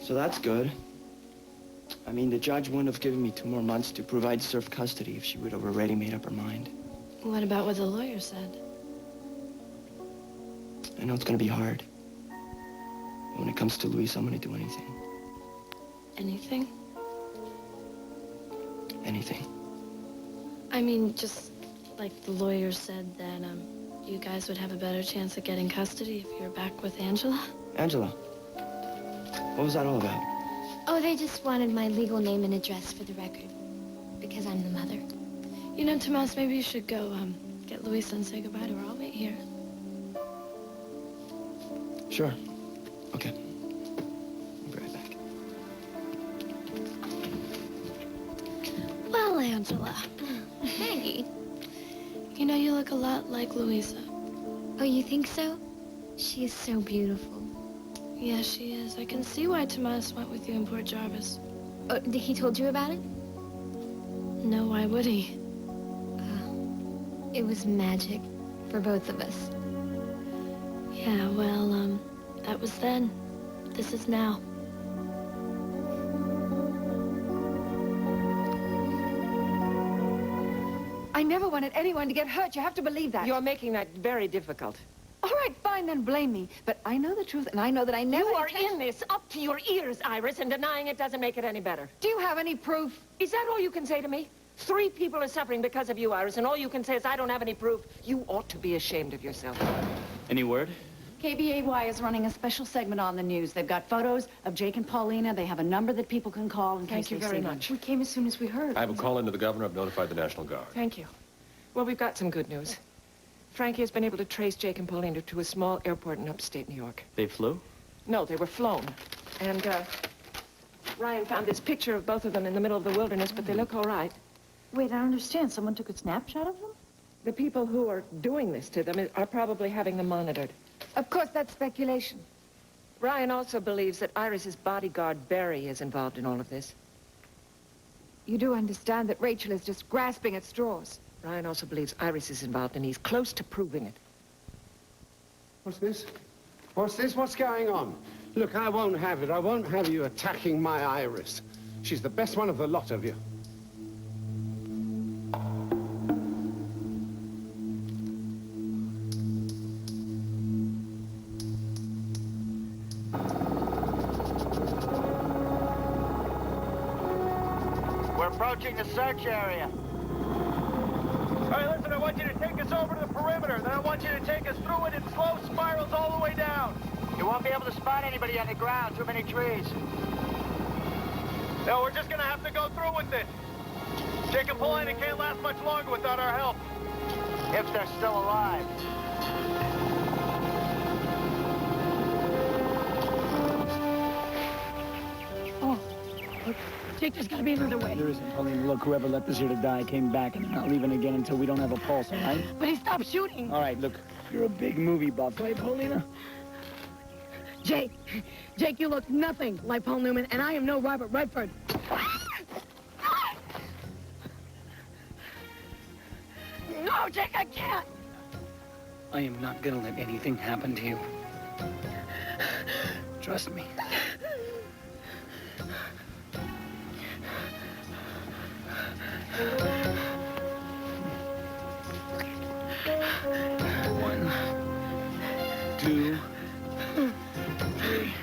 So that's good. I mean, the judge wouldn't have given me 2 more months to provide serve custody if she would have already made up her mind. What about what the lawyer said? I know it's gonna be hard. But when it comes to Luis, I'm gonna do anything. Anything? Anything. I mean, just like the lawyer said that, you guys would have a better chance of getting custody if you're back with Angela? Angela, what was that all about? Oh, they just wanted my legal name and address for the record. Because I'm the mother. You know, Tomas, maybe you should go, get Luisa and say goodbye to her. I'll wait here. Sure. Okay. I'll be right back. Well, Angela. Maggie. You know, you look a lot like Luisa. Oh, you think so? She is so beautiful. Yeah, she is. I can see why Tomas went with you in Port Jarvis. Oh, he told you about it? No, why would he? It was magic for both of us. Yeah, well, that was then. This is now. I never wanted anyone to get hurt. You have to believe that. You're making that very difficult. All right, fine, then blame me. But I know the truth, and I know that I never... You are in this up to your ears, Iris, and denying it doesn't make it any better. Do you have any proof? Is that all you can say to me? 3 people are suffering because of you, Iris, and all you can say is I don't have any proof. You ought to be ashamed of yourself. Any word? KBAY is running a special segment on the news. They've got photos of Jake and Paulina. They have a number that people can call in case Thank you they very see them. much. We came as soon as we heard. I have a call into the governor. I've notified the National Guard. Thank you. Well, we've got some good news. Frankie has been able to trace Jake and Paulina to a small airport in upstate New York. They flew? No, they were flown. And, Ryan found this picture of both of them in the middle of the wilderness, but they look all right. Wait, I don't understand. Someone took a snapshot of them? The people who are doing this to them are probably having them monitored. Of course, that's speculation. Ryan also believes that Iris's bodyguard, Barry, is involved in all of this. You do understand that Rachel is just grasping at straws. Ryan also believes Iris is involved, and he's close to proving it. What's this? What's this? What's going on? Look, I won't have it. I won't have you attacking my Iris. She's the best one of the lot of you. We're approaching the search area. All right, listen, I want you to take us over to the perimeter. Then I want you to take us through it in slow spirals all the way down. You won't be able to spot anybody on the ground. Too many trees. No, we're just going to have to go through with it. Jake and Paulina can't last much longer without our help. If they're still alive. Oh, look, Jake, there's got to be another way. There isn't, Pauline. Look, whoever left us here to die came back, and they're not leaving again until we don't have a pulse, all right? But he stopped shooting. All right, look, you're a big movie buff, right, Paulina? Jake, you look nothing like Paul Newman, and I am no Robert Redford. No, Jake, I can't. I am not gonna let anything happen to you. Trust me. One, two, three.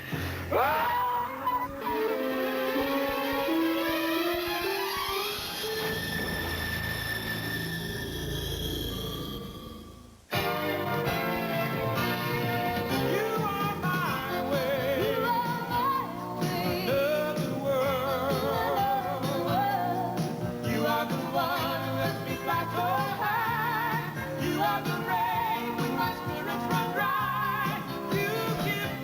You are the rain when my spirits run dry. You give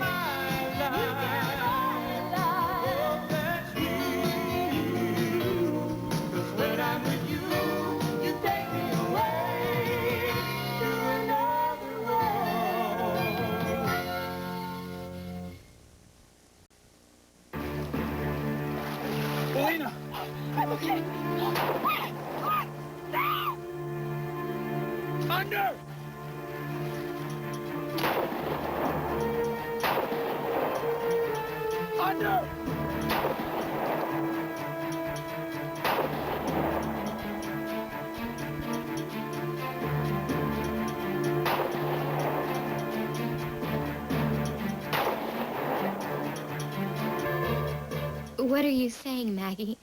What are you saying, Maggie?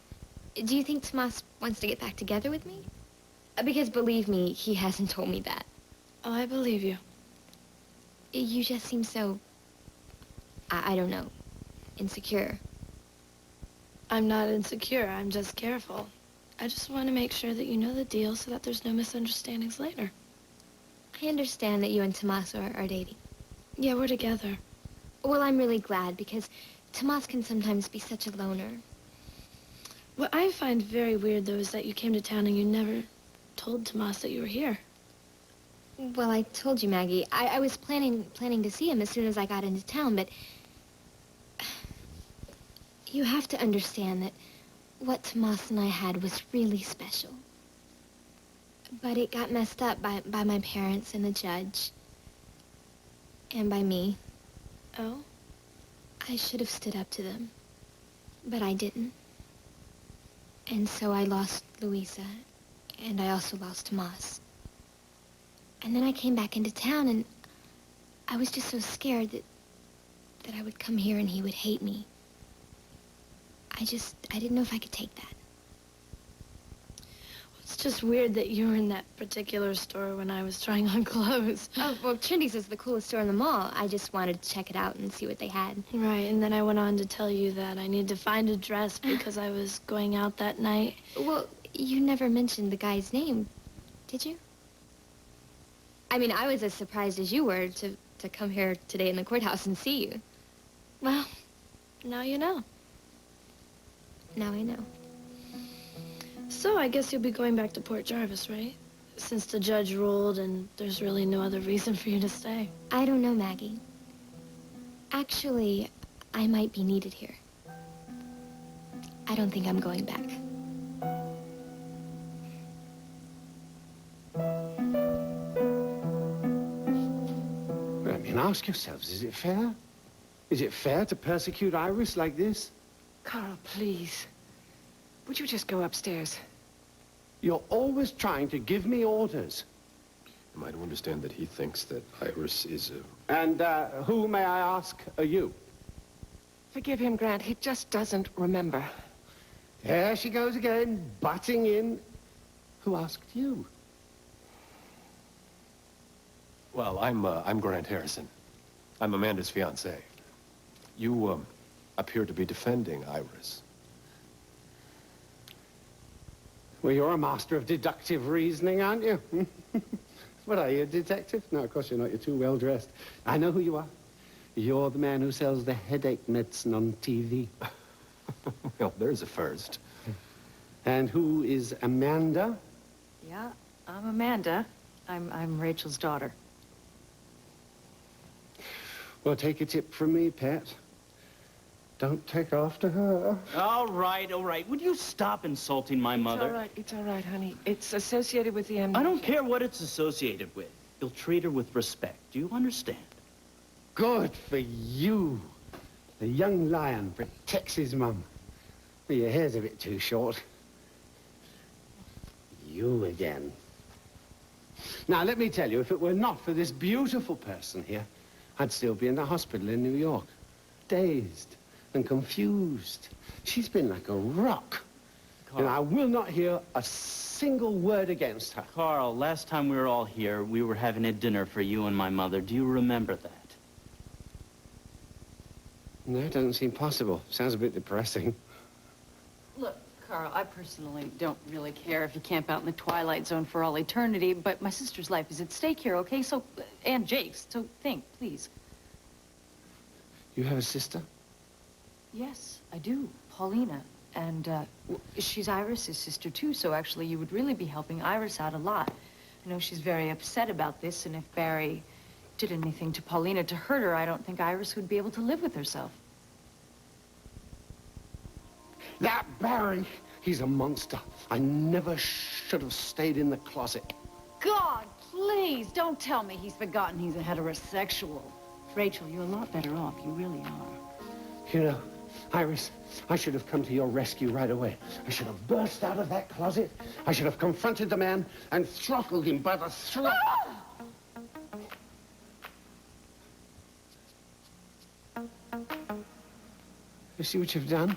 Do you think Tomas wants to get back together with me? Because believe me, he hasn't told me that. Oh, I believe you. You just seem so... I don't know. Insecure. I'm not insecure. I'm just careful. I just want to make sure that you know the deal so that there's no misunderstandings later. I understand that you and Tomas are dating. Yeah, we're together. Well, I'm really glad because Tomas can sometimes be such a loner. What I find very weird, though, is that you came to town and you never told Tomas that you were here. Well, I told you, Maggie. I was planning to see him as soon as I got into town, but... You have to understand that what Tomas and I had was really special. But it got messed up by my parents and the judge. And by me. Oh? I should have stood up to them. But I didn't. And so I lost Luisa. And I also lost Tomas. And then I came back into town and I was just so scared that I would come here and he would hate me. I didn't know if I could take that. It's just weird that you were in that particular store when I was trying on clothes. Oh, well, Trinity's is the coolest store in the mall. I just wanted to check it out and see what they had. Right, and then I went on to tell you that I needed to find a dress because I was going out that night. Well, you never mentioned the guy's name, did you? I mean, I was as surprised as you were to come here today in the courthouse and see you. Well, now you know. Now I know. So I guess you'll be going back to Port Jarvis, right? Since the judge ruled and there's really no other reason for you to stay. I don't know, Maggie. Actually, I might be needed here. I don't think I'm going back. I mean, ask yourselves, is it fair? Is it fair to persecute Iris like this? Carl, please. Would you just go upstairs? You're always trying to give me orders. Am I to understand that he thinks that Iris is a... And who, may I ask, are you? Forgive him, Grant. He just doesn't remember. There she goes again, butting in. Who asked you? Well, I'm Grant Harrison. I'm Amanda's fiancé. You, appear to be defending Iris. Well, you're a master of deductive reasoning, aren't you? What are you, a detective? No, of course you're not. You're too well dressed. I know who you are. You're the man who sells the headache medicine on TV. Well, there's a first. And who is Amanda? Yeah, I'm Amanda. I'm Rachel's daughter. Well, take a tip from me, Pat. Don't take after her. All right, all right. Would you stop insulting my mother? It's all right, honey. It's associated with the I don't care what it's associated with. You'll treat her with respect. Do you understand? Good for you. The young lion protects his mum. Well, your hair's a bit too short. You again. Now, let me tell you, if it were not for this beautiful person here, I'd still be in the hospital in New York. Dazed and confused. She's been like a rock. Carl. And I will not hear a single word against her. Carl, last time we were all here, we were having a dinner for you and my mother. Do you remember that? No, it doesn't seem possible. Sounds a bit depressing. Look, Carl, I personally don't really care if you camp out in the Twilight Zone for all eternity, but my sister's life is at stake here, okay? So, and Jake's, so think, please. You have a sister? Yes, I do. Paulina. And, she's Iris's sister, too, so actually you would really be helping Iris out a lot. I know she's very upset about this, and if Barry did anything to Paulina to hurt her, I don't think Iris would be able to live with herself. That Barry, he's a monster. I never should have stayed in the closet. God, please, don't tell me he's forgotten he's a heterosexual. Rachel, you're a lot better off. You really are. You know, Iris, I should have come to your rescue right away. I should have burst out of that closet. I should have confronted the man and throttled him by the throat. You see what you've done?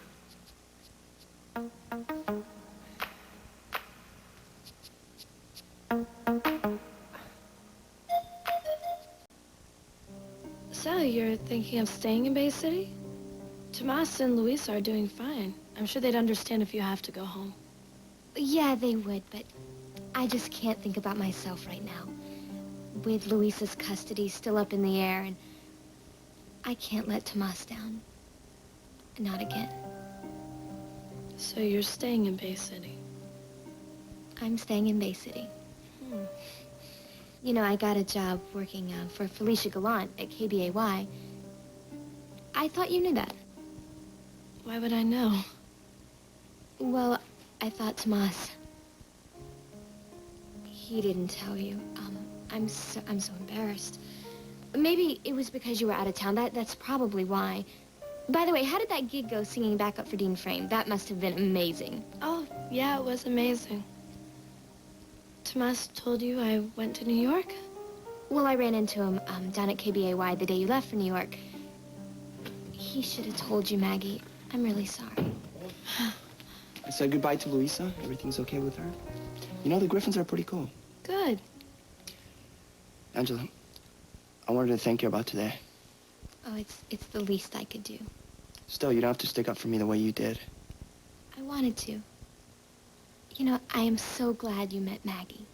So, you're thinking of staying in Bay City? Tomas and Luisa are doing fine. I'm sure they'd understand if you have to go home. Yeah, they would, but I just can't think about myself right now. With Luisa's custody still up in the air, and I can't let Tomas down. Not again. So you're staying in Bay City? I'm staying in Bay City. You know, I got a job working for Felicia Gallant at KBAY. I thought you knew that. Why would I know? Well, I thought Tomas... He didn't tell you. I'm so embarrassed. Maybe it was because you were out of town. That's probably why. By the way, how did that gig go singing backup for Dean Frame? That must have been amazing. Oh, yeah, it was amazing. Tomas told you I went to New York? Well, I ran into him down at KBAY the day you left for New York. He should have told you, Maggie. I'm really sorry. I said goodbye to Luisa. Everything's okay with her. You know, the Griffins are pretty cool. Good. Angela, I wanted to thank you about today. Oh, it's the least I could do. Still, you don't have to stick up for me the way you did. I wanted to. You know, I am so glad you met Maggie.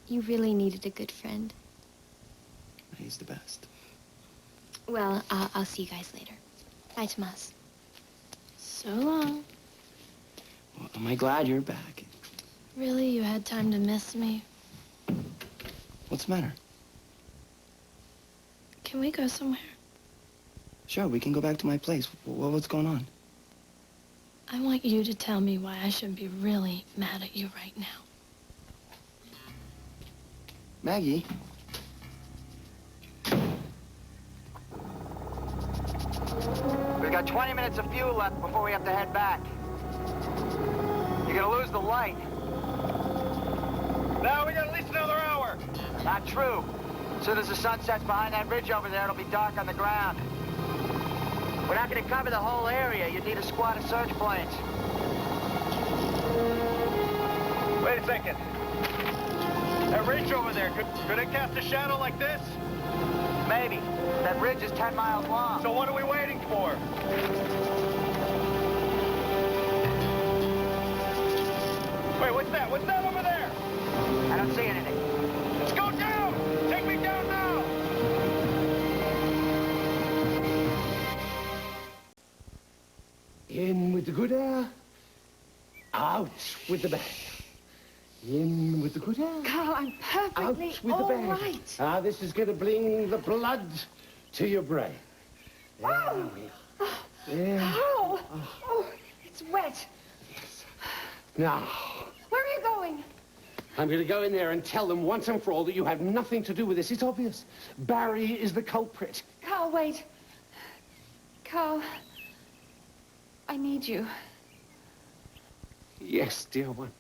You really needed a good friend. He's the best. Well, I'll see you guys later. Bye, Tomas. So long. Well, am I glad you're back? Really? You had time to miss me? What's the matter? Can we go somewhere? Sure, we can go back to my place. What's going on? I want you to tell me why I should be really mad at you right now. Maggie? We've got 20 minutes of fuel left before we have to head back. You're gonna lose the light. Now we got at least another hour. Not true. As soon as the sun sets behind that ridge over there, it'll be dark on the ground. We're not gonna cover the whole area. You'd need a squad of search planes. Wait a second. That ridge over there, could it cast a shadow like this? Maybe. That ridge is 10 miles long. So what are we waiting for? Wait, what's that? What's that over there? I don't see anything. Let's go down! Take me down now! In with the good air, out with the bad. In with the good air. Carl, I'm perfectly Out with the all bag. right. Ah, this is going to bring the blood to your brain. Oh! Yeah. Carl! Oh, it's wet. Now, Where are you going? I'm going to go in there and tell them once and for all that you have nothing to do with this. It's obvious. Barry is the culprit. Carl, wait. Carl, I need you. Yes, dear one.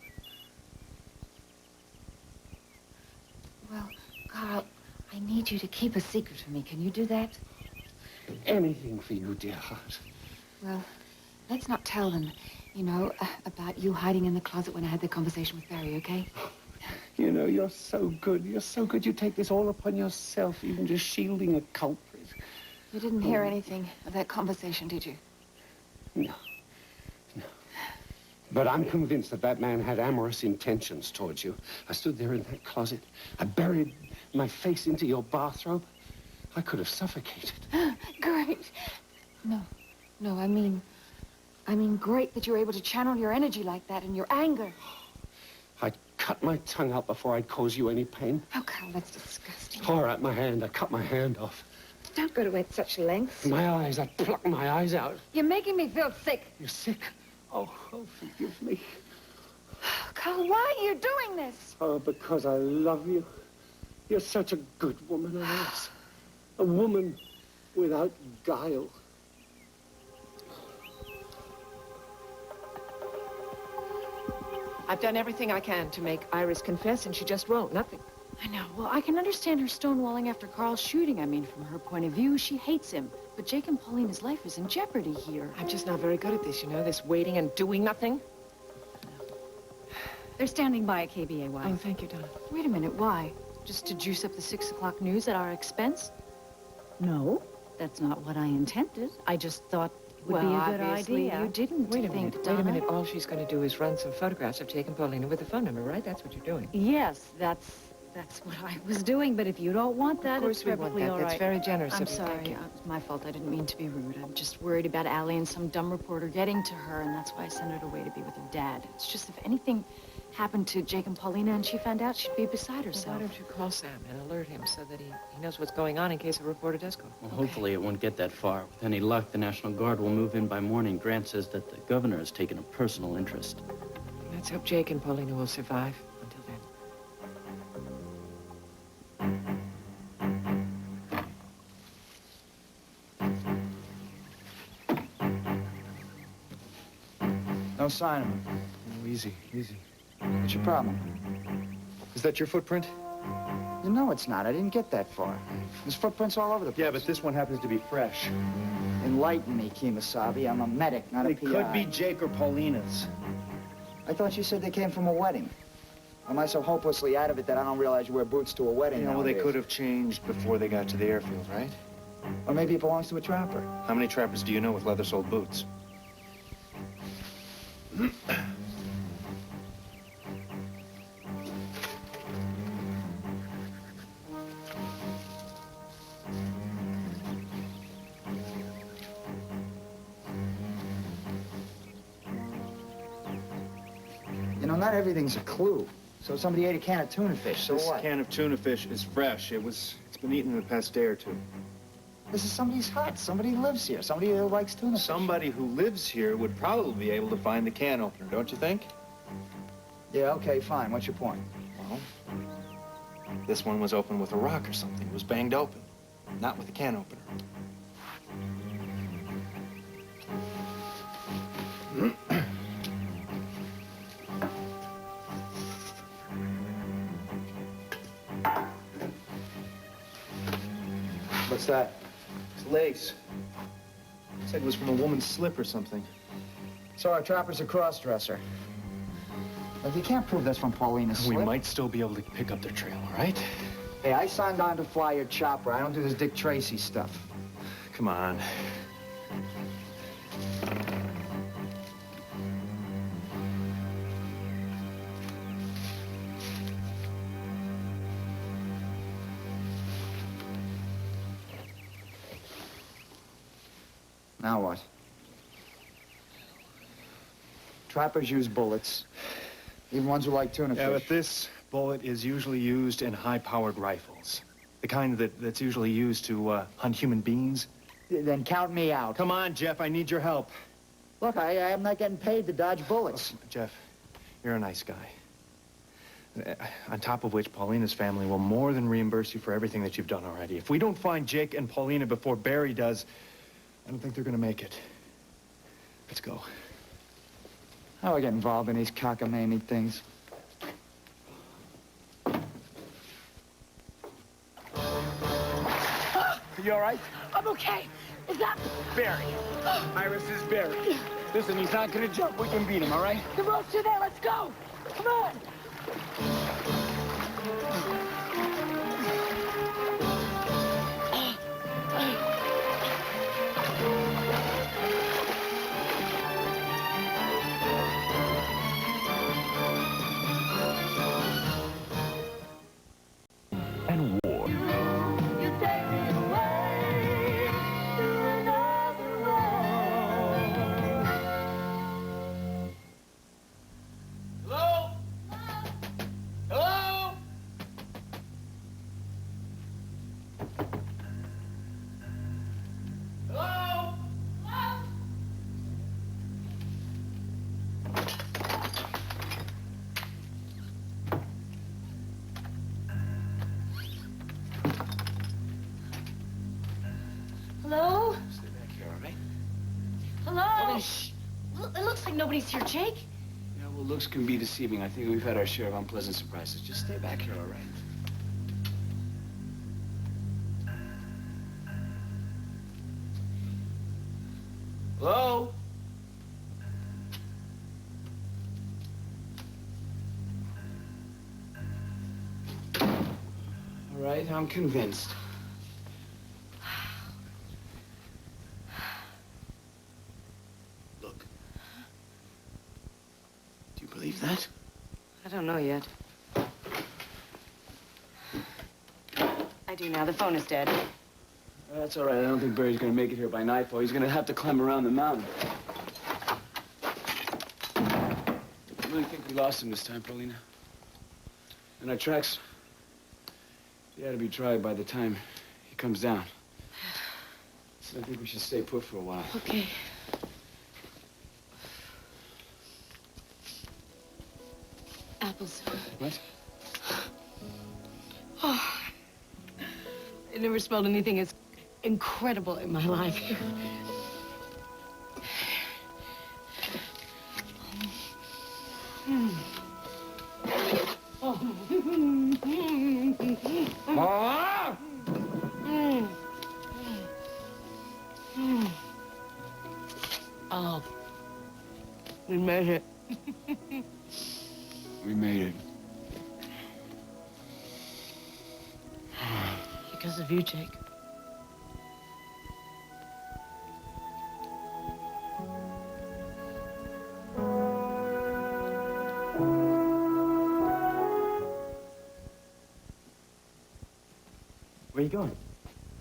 Well, Carl, I need you to keep a secret from me. Can you do that? Anything for you, dear heart. Well, let's not tell them, you know, about you hiding in the closet when I had the conversation with Barry, okay? You know, you're so good. You're so good. You take this all upon yourself, even just shielding a culprit. You didn't hear anything of that conversation, did you? No. No. But I'm convinced that that man had amorous intentions towards you. I stood there in that closet. I buried my face into your bathrobe. I could have suffocated. Great. No, I mean great that you're able to channel your energy like that and your anger. I'd cut my tongue out before I'd cause you any pain. Oh, Carl, that's disgusting. All right, my hand. I cut my hand off. Don't go to such lengths. My eyes. I plucked my eyes out. You're making me feel sick. You're sick? Oh, forgive me. Carl, why are you doing this? Oh, because I love you. You're such a good woman, Alice. A woman without guile. I've done everything I can to make Iris confess, and she just won't. Nothing. I know. Well, I can understand her stonewalling after Carl's shooting. I mean, from her point of view, she hates him. But Jake and Paulina's life is in jeopardy here. I'm just not very good at this, you know, this waiting and doing nothing. They're standing by at KBAY. Oh, thank you, Donna. Wait a minute, why? Just to juice up the 6 o'clock news at our expense? No, that's not what I intended. I just thought it would be a good obviously idea. you didn't Wait a think, minute, Donna. Wait a minute. All she's going to do is run some photographs of Jake and Paulina with the phone number, right? That's what you're doing. Yes, that's what I was doing, but if you don't want that, Of course it's we want perfectly that. all That's right. very generous I'm of you. sorry. Thank you. It's my fault. I didn't mean to be rude. I'm just worried about Allie and some dumb reporter getting to her, and that's why I sent her away to be with her dad. It's just if anything happened to Jake and Paulina and she found out, she'd be beside Well, herself. why don't you call Sam and alert him so that he knows what's going on in case a reporter does go? Well, hopefully it won't get that far. With any luck, the National Guard will move in by morning. Grant says that the governor has taken a personal interest. Let's hope Jake and Paulina will survive until then. No sign of him. Oh, easy, easy. What's your problem? Is that your footprint? No, it's not. I didn't get that far. There's footprints all over the place. Yeah, but this one happens to be fresh. Enlighten me, Kemosabe. I'm a medic, not a It PI. could be Jake or Paulina's. I thought you said they came from a wedding. Am I so hopelessly out of it that I don't realize you wear boots to a wedding Yeah, well, they nowadays? could have changed before they got to the airfield, right? Or maybe it belongs to a trapper. How many trappers do you know with leather-soled boots? You know, not everything's a clue. So somebody ate a can of tuna fish, so This what? can of tuna fish is fresh. It's been eaten in the past day or two. This is somebody's hut. Somebody lives here. Somebody who likes tuna fish. Somebody who lives here would probably be able to find the can opener, don't you think? Yeah, okay, fine. What's your point? Well, this one was opened with a rock or something. It was banged open, not with a can opener. What's that? It's lace. Said it was from a woman's slip or something. So our trapper's a cross-dresser. But you can't prove that's from Paulina's slip. We might still be able to pick up their trail, all right? Hey, I signed on to fly your chopper. I don't do this Dick Tracy stuff. Come on. Now what? Trappers use bullets. Even ones who like tuna Yeah, fish. but this bullet is usually used in high-powered rifles. The kind that's usually used to hunt human beings. Then count me out. Come on, Jeff, I need your help. Look, I'm not getting paid to dodge bullets. Jeff, you're a nice guy. On top of which, Paulina's family will more than reimburse you for everything that you've done already. If we don't find Jake and Paulina before Barry does, I don't think they're gonna make it. Let's go. How do I get involved in these cockamamie things? You all right? I'm okay. Is that Barry. Iris is Barry. Listen, he's not gonna jump. We can beat him, all right? the ropes are there? Let's go. Come on. And war. Hello? Hello? Hello? Hello? Stay back here, all right? Hello? It looks like nobody's here, Jake. Yeah, well, looks can be deceiving. I think we've had our share of unpleasant surprises. Just stay back here, all right? Hello? All right, I'm convinced. believe that? I don't know yet. I do now. The phone is dead. That's all right. I don't think Barry's gonna make it here by nightfall. He's gonna have to climb around the mountain. I really think we lost him this time, Paulina. And our tracks, they ought to be dry by the time he comes down. So I think we should stay put for a while. Okay. Apples. What? Oh, I never smelled anything as incredible in my life. Oh, we made it. We made it. Because of you, Jake. Where are you going?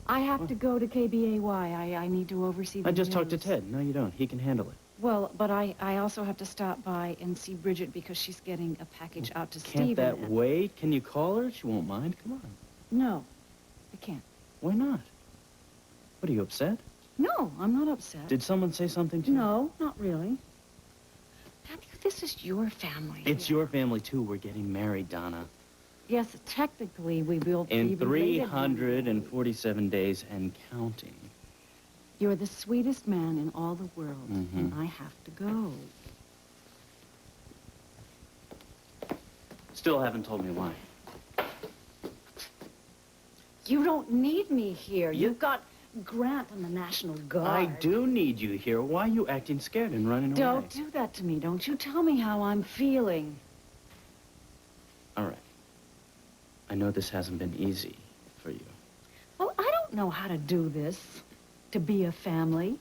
I have to go to KBAY. I need to oversee the I just talked to news. Ted. No, you don't. He can handle it. Well, but I also have to stop by and see Bridget because she's getting a package out to Can't Steve. that wait? Can you call her? She won't mind. Come on. No, I can't. Why not? What, are you upset? No, I'm not upset. Did someone say something to you? No, not really. Matthew, this is your family. It's your family, too. We're getting married, Donna. Yes, technically, we will be In related. 347 days and counting. You're the sweetest man in all the world, Mhm. and I have to go. Still haven't told me why. You don't need me here. You've got Grant and the National Guard. I do need you here. Why are you acting scared and running away? Don't do that to me. Don't you tell me how I'm feeling. All right. I know this hasn't been easy for you. Well, I don't know how to do this, to be a family.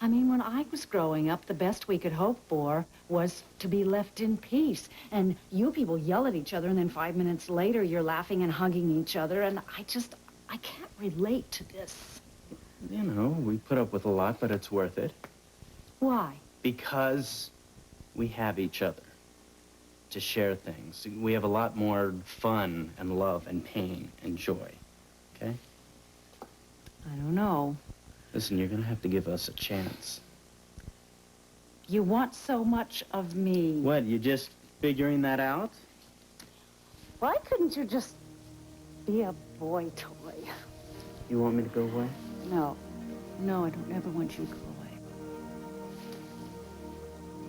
I mean, when I was growing up, the best we could hope for was to be left in peace. And you people yell at each other, and then 5 minutes later, you're laughing and hugging each other, and I can't relate to this. You know, we put up with a lot, but it's worth it. Why? Because we have each other to share things. We have a lot more fun and love and pain and joy, okay? I don't know. Listen, you're gonna have to give us a chance. You want so much of me. What, you just figuring that out? Why couldn't you just be a boy toy? You want me to go away? No. No, I don't ever want you to go away.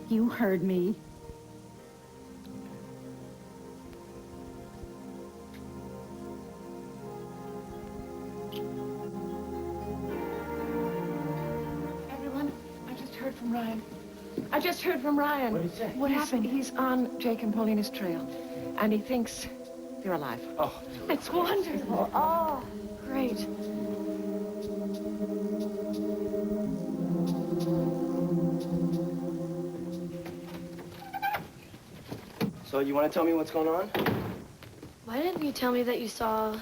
You heard me. Everyone, I just heard from Ryan. I just heard from Ryan. What did he say? What happened? He's on Jake and Paulina's trail, and he thinks they're alive. Oh. It's wonderful. Oh, great. So you want to tell me what's going on? Why didn't you tell me that you saw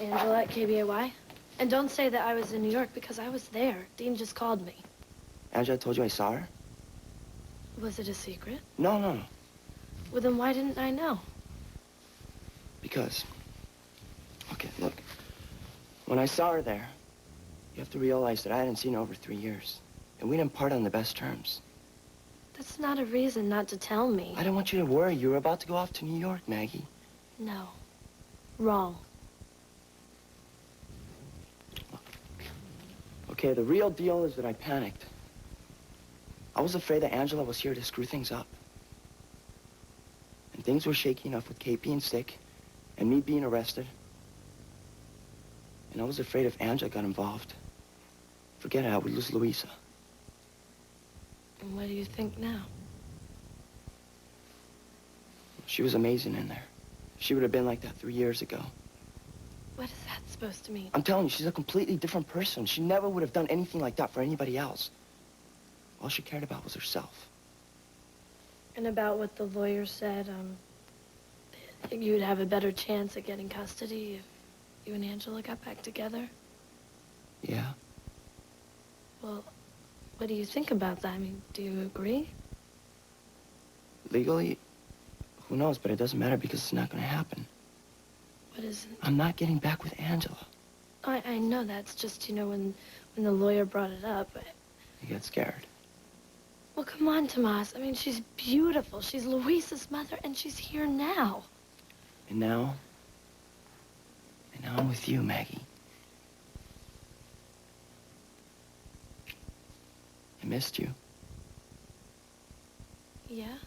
Angela at KBAY? And don't say that I was in New York, because I was there. Dean just called me. Angela told you I saw her? Was it a secret? No, no, no. Well, then why didn't I know? Because, okay, look. When I saw her there, you have to realize that I hadn't seen her over 3 years. And we didn't part on the best terms. That's not a reason not to tell me. I didn't want you to worry. You were about to go off to New York, Maggie. No. Wrong. Okay, the real deal is that I panicked. I was afraid that Angela was here to screw things up. And things were shaky enough with Kate being sick and me being arrested. And I was afraid if Angela got involved, forget it, I would lose Louisa. And what do you think now? She was amazing in there. She would have been like that 3 years ago. What is that supposed to mean? I'm telling you, she's a completely different person. She never would have done anything like that for anybody else. All she cared about was herself. And about what the lawyer said, think you'd have a better chance at getting custody if you and Angela got back together? Yeah. Well, what do you think about that? I mean, do you agree? Legally, who knows, but it doesn't matter because it's not going to happen. What is it? I'm not getting back with Angela. I know that's just, you know, when the lawyer brought it up. You get scared. Well, come on, Tomas. I mean, she's beautiful. She's Luisa's mother, and she's here now. And now I'm with you, Maggie. I missed you. Yeah?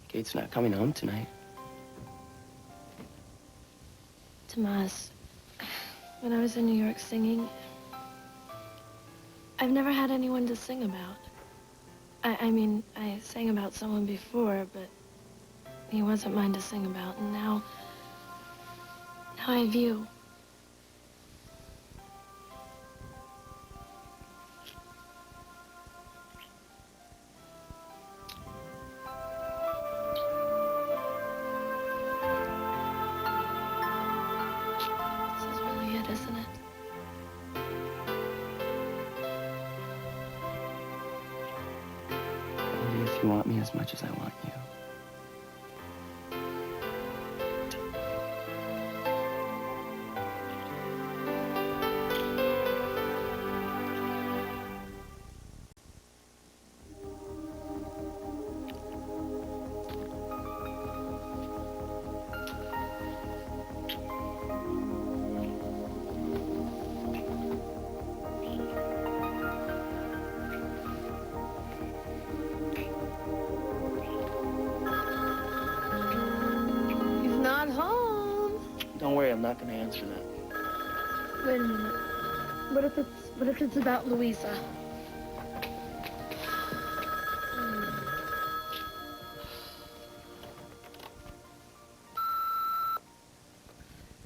Kate's not coming home tonight. Tomas, when I was in New York singing, I've never had anyone to sing about. I mean, I sang about someone before, but he wasn't mine to sing about, and now I have you. This is really it, isn't it? Only if you want me as much as I want you. He's not home. Don't worry, I'm not going to answer that. Wait a minute. What if it's about Luisa?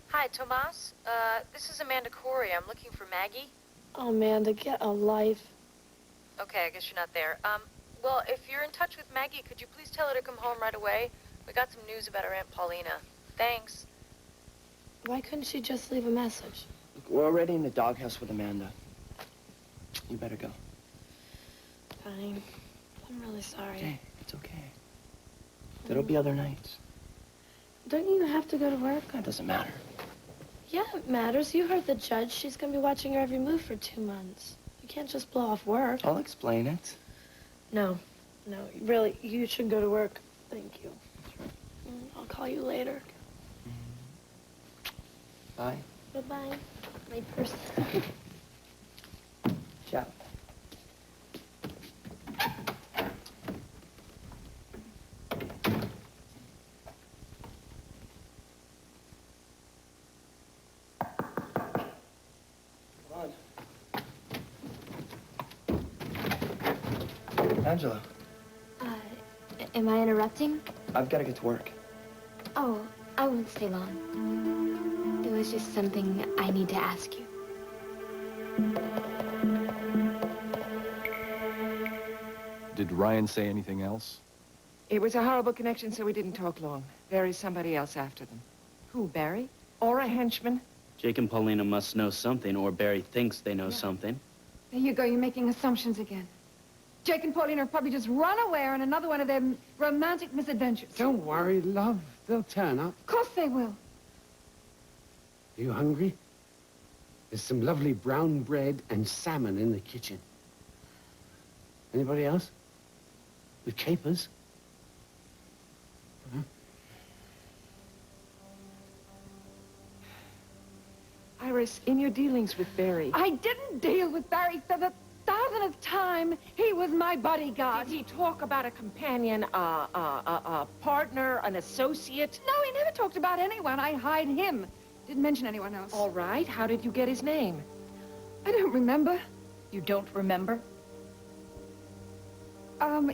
Hi, Tomas. This is Amanda Corey. I'm looking for Maggie. Oh, Amanda, get a life. Okay, I guess you're not there. Well, if you're in touch with Maggie, could you please tell her to come home right away? We got some news about her Aunt Paulina. Thanks. Why couldn't she just leave a message? Look, we're already in the doghouse with Amanda. You better go. Fine. I'm really sorry. Okay, it's okay. There'll be other nights. Don't you have to go to work? That doesn't matter. Yeah, it matters. You heard the judge. She's going to be watching your every move for 2 months. You can't just blow off work. I'll explain it. No, really, you should go to work. Thank you. I'll call you later. Bye. Bye-bye. My purse. Ciao. Come on. Angela, Am I interrupting? I've got to get to work. Oh, I won't stay long. It was just something I need to ask you. Did Ryan say anything else? It was a horrible connection, so we didn't talk long. There is somebody else after them. Who, Barry? Or a henchman. Jake and Paulina must know something, or Barry thinks they know something. There you go, you're making assumptions again. Jake and Paulina have probably just run away on another one of their romantic misadventures. Don't worry, love. They'll turn up. Of course they will. Are you hungry? There's some lovely brown bread and salmon in the kitchen. Anybody else? With capers? Huh? Iris, in your dealings with Barry... I didn't deal with Barry for the 1000th time. He was my bodyguard. Did he talk about a companion, a partner, an associate? No, he never talked about anyone. I hired him. Didn't mention anyone else. All right. How did you get his name? I don't remember. You don't remember?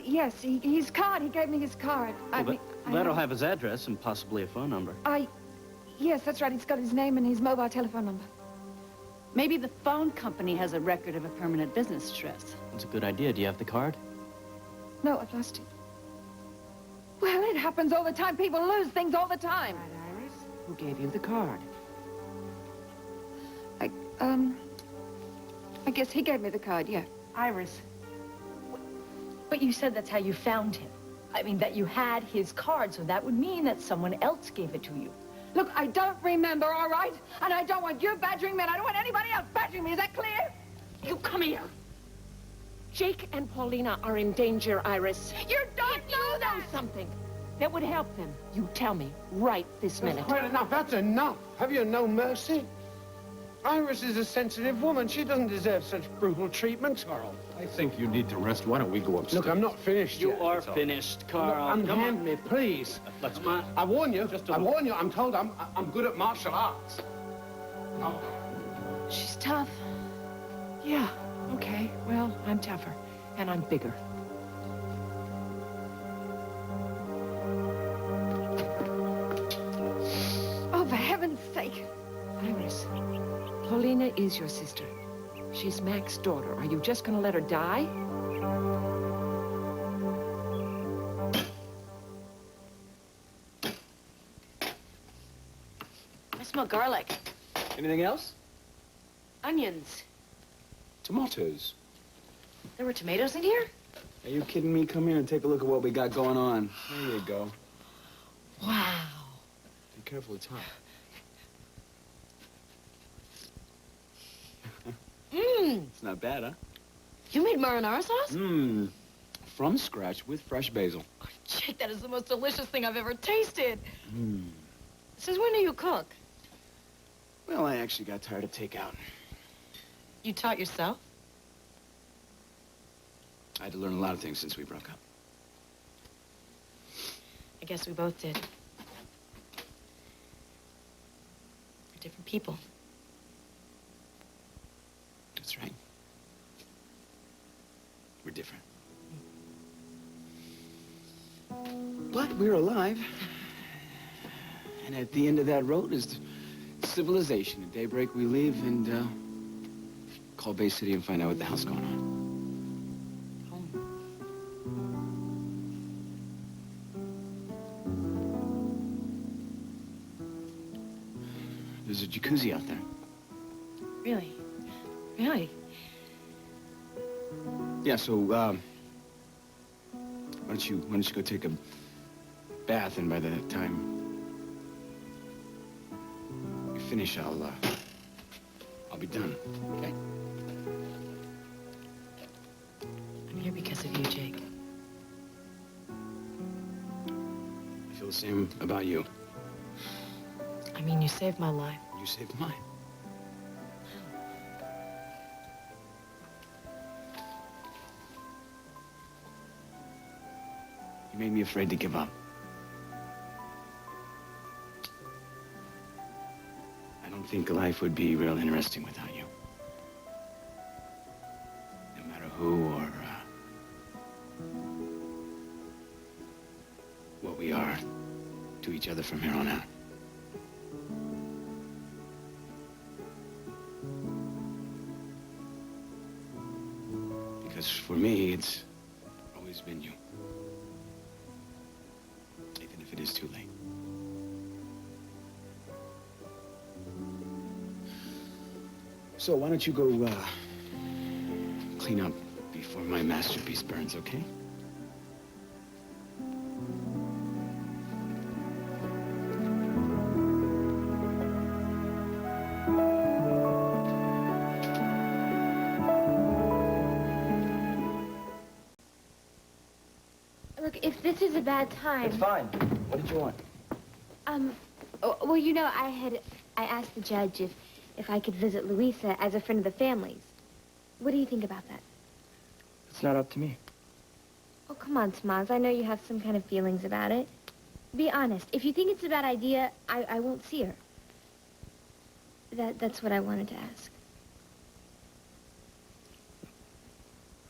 Yes, his card. He gave me his card. That'll have his address and possibly a phone number. Yes, that's right. It's got his name and his mobile telephone number. Maybe the phone company has a record of a permanent business address. That's a good idea. Do you have the card? No, I've lost it. Well, it happens all the time. People lose things all the time. Right, Iris? Who gave you the card? I guess he gave me the card, yeah. Iris. But you said that's how you found him. I mean, that you had his card, so that would mean that someone else gave it to you. Look, I don't remember, all right? And I don't want you badgering me, and I don't want anybody else badgering me. Is that clear? You come here. Jake and Paulina are in danger, Iris. You don't know that! Know something that would help them. You tell me right this minute. That's quite enough. That's enough. Have you no mercy? Iris is a sensitive woman. She doesn't deserve such brutal treatment. Carl, I think you need to rest. Why don't we go upstairs? Look, I'm not finished You yet. are finished, Carl. Unhand me, please. Let's Come on. I warn you. I warn you. I'm told I'm good at martial arts. Oh. She's tough. Yeah, okay. Well, I'm tougher. And I'm bigger. Oh, for heaven's sake. Iris, Paulina is your sister. She's Mac's daughter. Are you just gonna let her die? I smell garlic. Anything else? Onions. Tomatoes. There were tomatoes in here? Are you kidding me? Come here and take a look at what we got going on. There you go. Wow. Be careful, it's hot. Mmm. It's not bad, huh? You made marinara sauce? Mmm. From scratch with fresh basil. Oh, Jake, that is the most delicious thing I've ever tasted. Mmm. Since when do you cook? Well, I actually got tired of takeout. You taught yourself? I had to learn a lot of things since we broke up. I guess we both did. We're different people. That's right. We're different. But we're alive. And at the end of that road is civilization. At daybreak we leave and call Bay City and find out what the hell's going on. There's a jacuzzi out there. Really? Really? Yeah, so, why don't you go take a bath, and by the time you finish, I'll be done, okay? I'm here because of you, Jake. I feel the same about you. I mean, you saved my life. You saved mine. You made me afraid to give up. I don't think life would be real interesting without you. No matter who or what we are to each other from here on out. Because for me, it's always been you. Even if it is too late. So why don't you go, clean up before my masterpiece burns, okay? Look, if this is a bad time... It's fine. What did you want? Well, you know, I asked the judge if I could visit Louisa as a friend of the family's. What do you think about that? It's not up to me. Oh, come on, Tomaz. I know you have some kind of feelings about it. Be honest. If you think it's a bad idea, I won't see her. That's what I wanted to ask.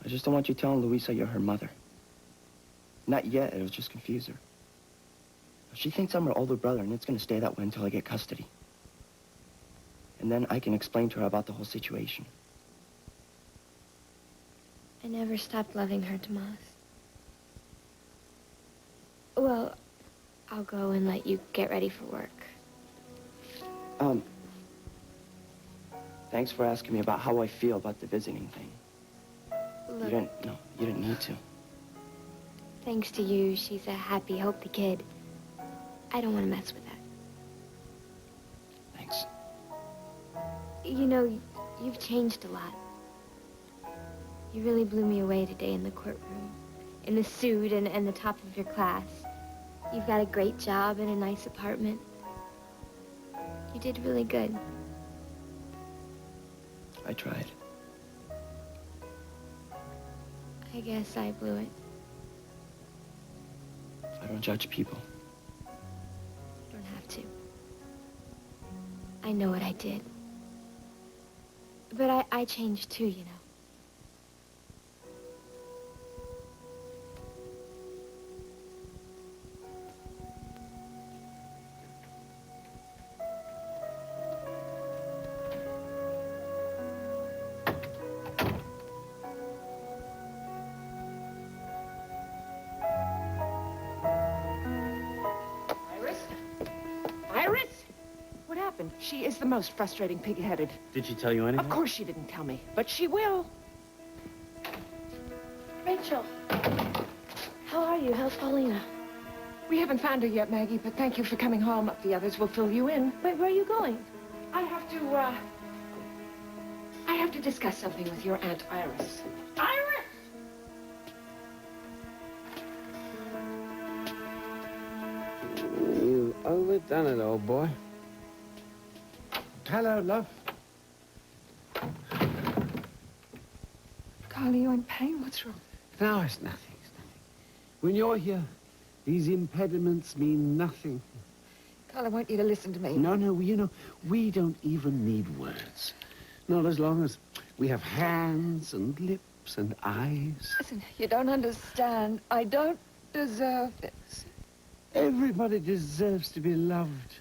I just don't want you telling Louisa you're her mother. Not yet. It'll just confuse her. She thinks I'm her older brother, and it's going to stay that way until I get custody. And then I can explain to her about the whole situation. I never stopped loving her, Tomas. Well, I'll go and let you get ready for work. Thanks for asking me about how I feel about the visiting thing. Look, You didn't need to. thanks to you, she's a happy, healthy kid. I don't want to mess with that. Thanks. You know, you've changed a lot. You really blew me away today in the courtroom. In the suit and the top of your class. You've got a great job and a nice apartment. You did really good. I tried. I guess I blew it. I don't judge people. You don't have to. I know what I did. But I changed too, you know. She is the most frustrating, pig-headed. Did she tell you anything? Of course she didn't tell me, but she will. Rachel, how are you? How's Paulina? We haven't found her yet, Maggie, but thank you for coming home. The others will fill you in. Wait, where are you going? I have to discuss something with your Aunt Iris. Iris! You overdone it, old boy. Hello, love. Carl, are you in pain? What's wrong? No, it's nothing. It's nothing. When you're here, these impediments mean nothing. Carl, I want you to listen to me. No, you know, we don't even need words. Not as long as we have hands and lips and eyes. Listen, you don't understand. I don't deserve this. Everybody deserves to be loved.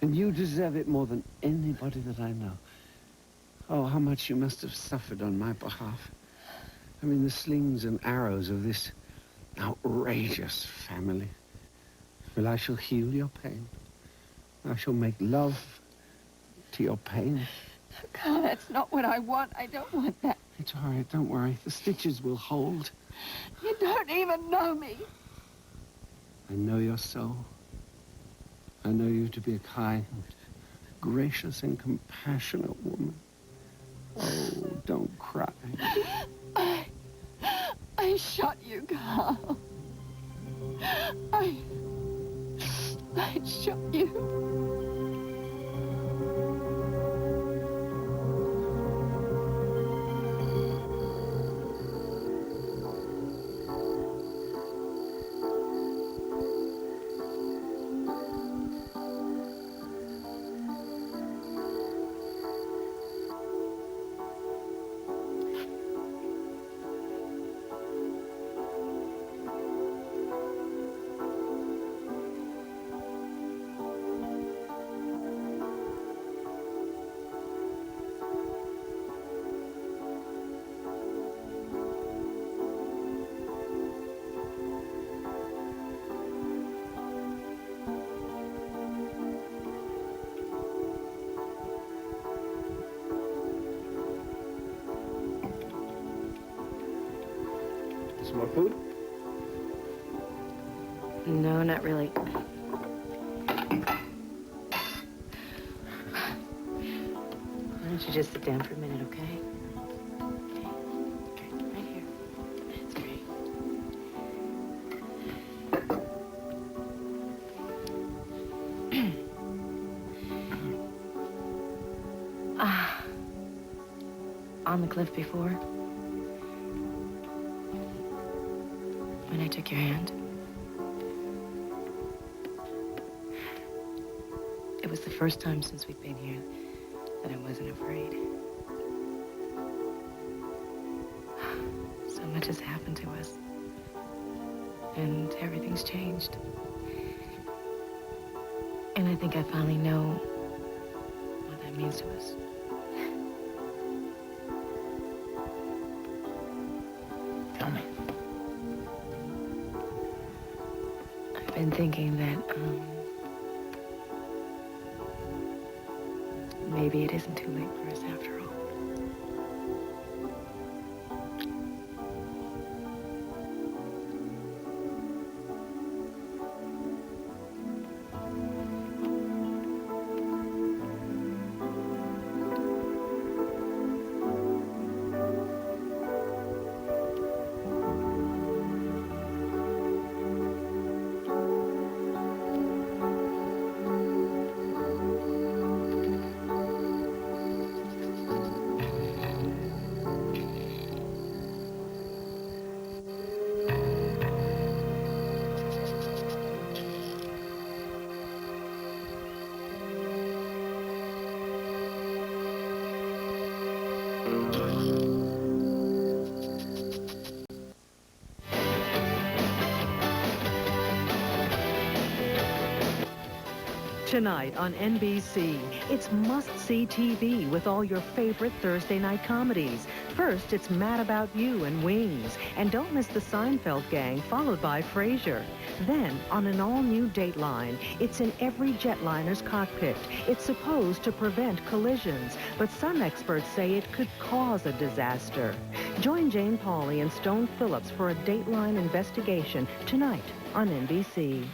And you deserve it more than anybody that I know. Oh, how much you must have suffered on my behalf. I mean, the slings and arrows of this outrageous family. Well, I shall heal your pain. I shall make love to your pain. Carl, that's not what I want. I don't want that. It's all right, don't worry. The stitches will hold. You don't even know me. I know your soul. I know you to be a kind, gracious, and compassionate woman. Oh, don't cry. I shot you, Carl. I shot you. Some more food? No, not really. Why don't you just sit down for a minute, okay? Okay, right here. That's great. On the cliff before, when I took your hand, it was the first time since we'd been here that I wasn't afraid. So much has happened to us, and everything's changed. And I think I finally know what I means to us. Tell me. I've been thinking that, maybe it isn't too late for us after all. Tonight on NBC, it's must-see TV with all your favorite Thursday night comedies. First, it's Mad About You and Wings. And don't miss the Seinfeld Gang, followed by Frasier. Then, on an all-new Dateline, it's in every jetliner's cockpit. It's supposed to prevent collisions, but some experts say it could cause a disaster. Join Jane Pauley and Stone Phillips for a Dateline investigation tonight on NBC.